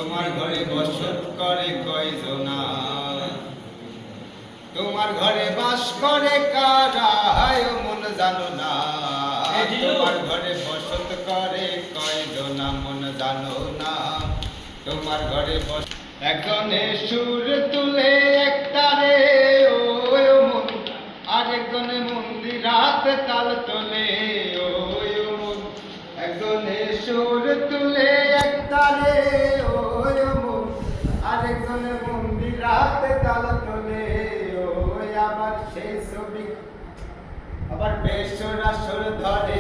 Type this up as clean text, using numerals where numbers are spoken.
তোমার ঘরে বসত করে কয়জনা, তোমার ঘরে বাস করে কারা মন জানো না, তোমার ঘরে বসত করে কয়জনা মন জানো না, তোমার ঘরে বস একজনে সুর তুলে একটারে ও মন, আরেকজনে মন্দিরাতে তাল তোলে ও মন, একজনে সুর তুলে একটারে ও মন, আরেকজনে মন্দিরাতে তাল তোলে ও, আবার সেই ছবি আবার বেসর আসর ধরে